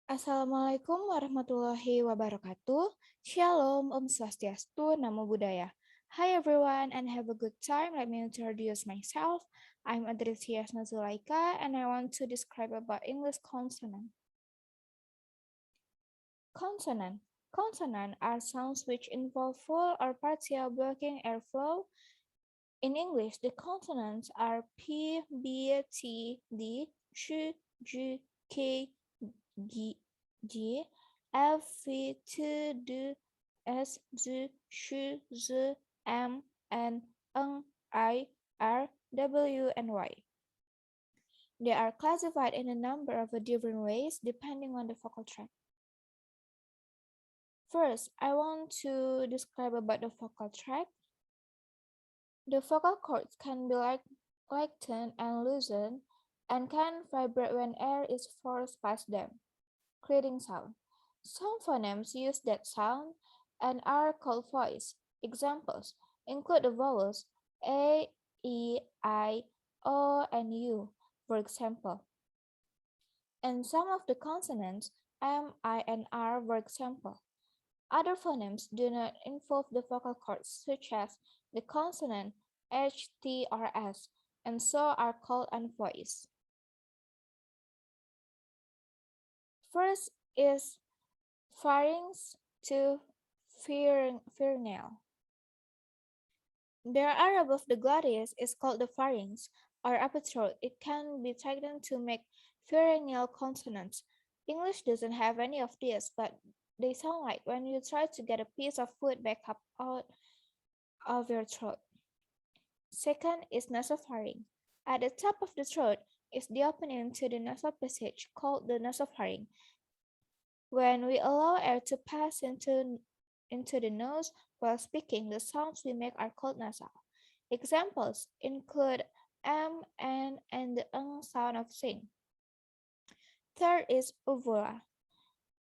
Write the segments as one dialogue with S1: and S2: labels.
S1: Assalamualaikum warahmatullahi wabarakatuh. Shalom, Om Swastiastu, Namo Buddhaya. Hi everyone and have a good time. Let me introduce myself. I'm adristi and I want to describe about English consonant. Consonant. Consonant are sounds which involve full or partial blocking airflow. In English, the consonants are P, B, T, D, Sh, J, K, G, F, V, T, D, S, Z, Sh, Z, M, N, I, R, W, and Y. They are classified in a number of different ways depending on the vocal tract. First, I want to describe about the vocal tract. The vocal cords can be lengthened and loosened and can vibrate when air is forced past them, creating sound. Some phonemes use that sound and are called voice. Examples include the vowels A, E, I, O, and U, for example. And some of the consonants M, I, and R, for example. Other phonemes do not involve the vocal cords, such as the consonant H, T, or S, and so are called unvoiced. First is pharynx to pharyngeal. The area above the glottis is called the pharynx or upper throat. It can be tightened to make pharyngeal consonants. English doesn't have any of these, but they sound like when you try to get a piece of food back up out of your throat. Second is nasopharynx. At the top of the throat is the opening to the nasal passage called the nasopharynx. When we allow air to pass into the nose while speaking, the sounds we make are called nasal. Examples include M, N, and the sound of sing. Third is uvula.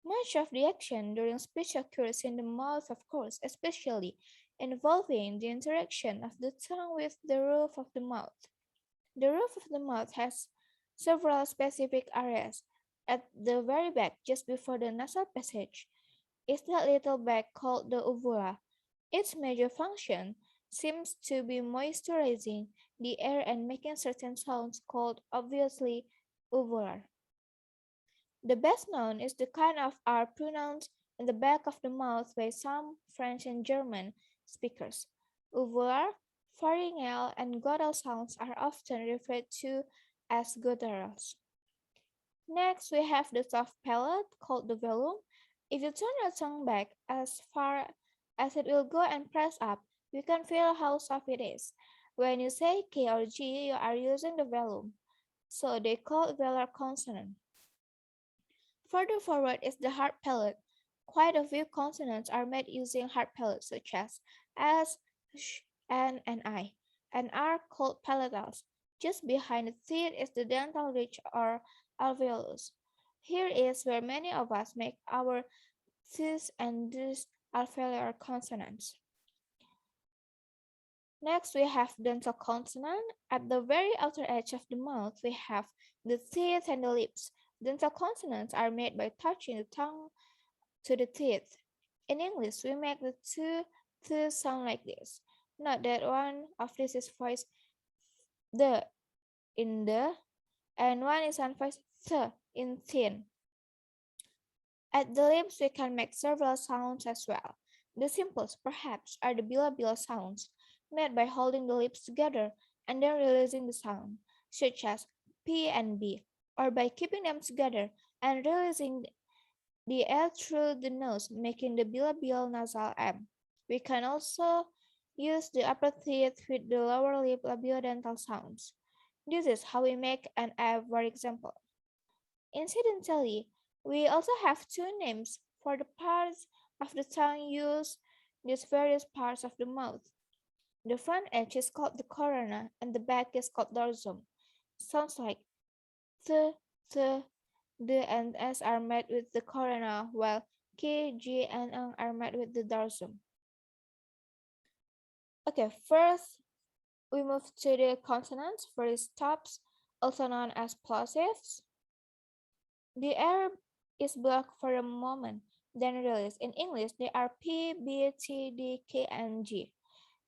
S1: Much of the action during speech occurs in the mouth, of course, especially involving the interaction of the tongue with the roof of the mouth. The roof of the mouth has several specific areas. At the very back, just before the nasal passage, is that little bag called the uvula. Its major function seems to be moisturizing the air and making certain sounds called obviously uvular. The best known is the kind of R pronounced in the back of the mouth by some French and German speakers. Uvular, pharyngeal, and glottal sounds are often referred to as gutturals. Next, we have the soft palate called the velum. If you turn your tongue back as far as it will go and press up, you can feel how soft it is. When you say K or G, you are using the velum, so they call it velar consonant. Further forward is the hard palate. Quite a few consonants are made using hard palates such as S, Sh, N, and I, and are called palatals. Just behind the teeth is the dental ridge or alveolus. Here is where many of us make our Ts and Ds alveolar consonants. Next, we have dental consonant. At the very outer edge of the mouth, we have the teeth and the lips. Dental consonants are made by touching the tongue to the teeth. In English, we make the two th sound like this. Note that one of these is voiced the in the, and one is unvoiced th in thin. At the lips, we can make several sounds as well. The simplest, perhaps, are the bila-bila sounds, made by holding the lips together and then releasing the sound, such as P and B, or by keeping them together and releasing the air through the nose, making the bilabial nasal M. We can also use the upper teeth with the lower lip labiodental sounds. This is how we make an F, for example. Incidentally, we also have two names for the parts of the tongue used these various parts of the mouth. The front edge is called the corona and the back is called dorsum. Sounds like th, th, D and S are made with the corona, while K, G, and Ng are made with the dorsum. Okay, first we move to the consonants. First stops, also known as plosives. The air is blocked for a moment, then released. In English, they are P, B, T, D, K, and G.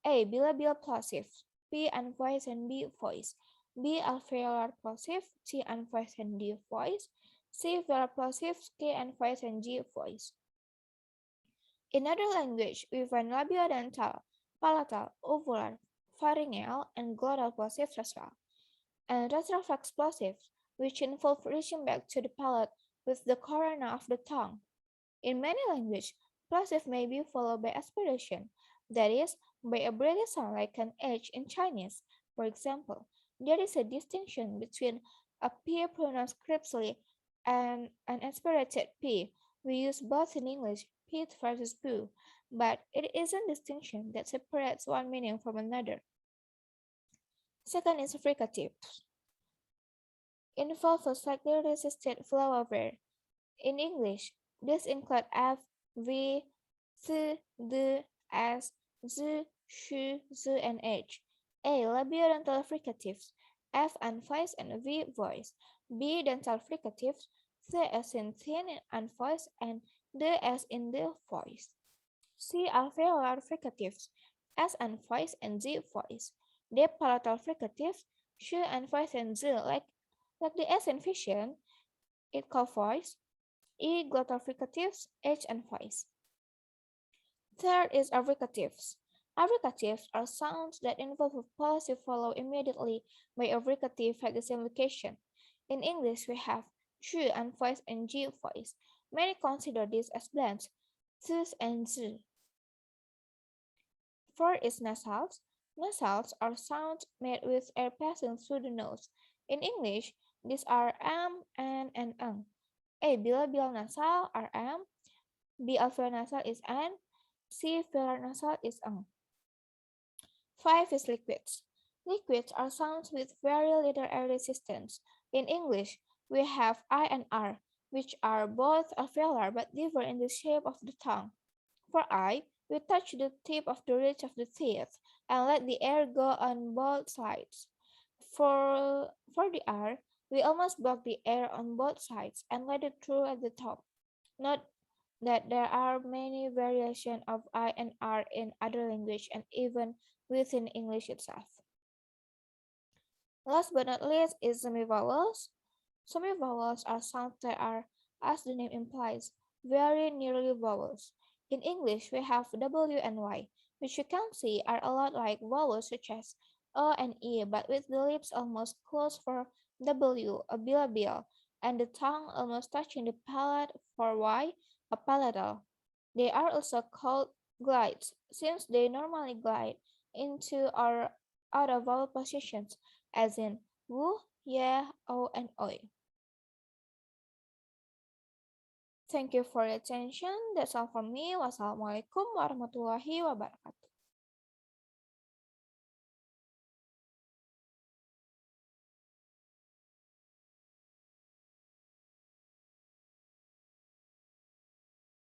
S1: A. Bilabial plosive. P. Unvoiced and B. Voiced. B. Alveolar plosive. T. Unvoiced and D. Voiced. C. Velar plosive. K. Unvoiced and G. Voiced. In other language, we find labiodental, palatal, uvular, pharyngeal, and glottal plosives as well, and retroflex plosives, which involve reaching back to the palate with the corona of the tongue. In many languages, plosive may be followed by aspiration, that is, by a breathy sound like an H in Chinese. For example, there is a distinction between a P pronounced crisply and an aspirated P. We use both in English, Pete versus poo, but it is a distinction that separates one meaning from another. Second is fricative. Involve a slightly resisted flow over. In English, this include F, V, th, d, s, z, sh, z, and h. A. Labiodental fricatives, F unvoiced and V voiced. B. Dental fricatives, th as in thin and voiced and d as in the voiced. C. Alveolar fricatives, S unvoiced and Z voiced. D. Palatal fricatives, sh unvoiced and z like the S in fission, it called voiced. E. Glottal fricatives, H and voice. Third is affricatives. Affricatives are sounds that involve a plosive follow immediately by a fricative at the same location. In English, we have ch and voice and g voice. Many consider this as blends, th and z. Fourth is nasals. Nasals are sounds made with air passing through the nose. In English, these are and ng. A. Bilabial nasal are m. B. Alveolar nasal is n. C. Velar nasal is ng. 5 is liquids. Liquids are sounds with very little air resistance. In English, we have I and R, which are both alveolar but differ in the shape of the tongue. For I, we touch the tip of the ridge of the teeth and let the air go on both sides. For the R, we almost block the air on both sides and let it through at the top. Note that there are many variations of I and R in other languages and even within English itself. Last but not least is semivowels. Semivowels are sounds that are, as the name implies, very nearly vowels. In English, we have W and Y, which you can see are a lot like vowels such as O and E, but with the lips almost closed for W, a bilabial, and the tongue almost touching the palate for Y, a palatal. They are also called glides, since they normally glide into or out of vowel positions, as in W, Y, O, and Oi. Thank you for your attention. That's all from me. Wassalamualaikum warahmatullahi wabarakatuh.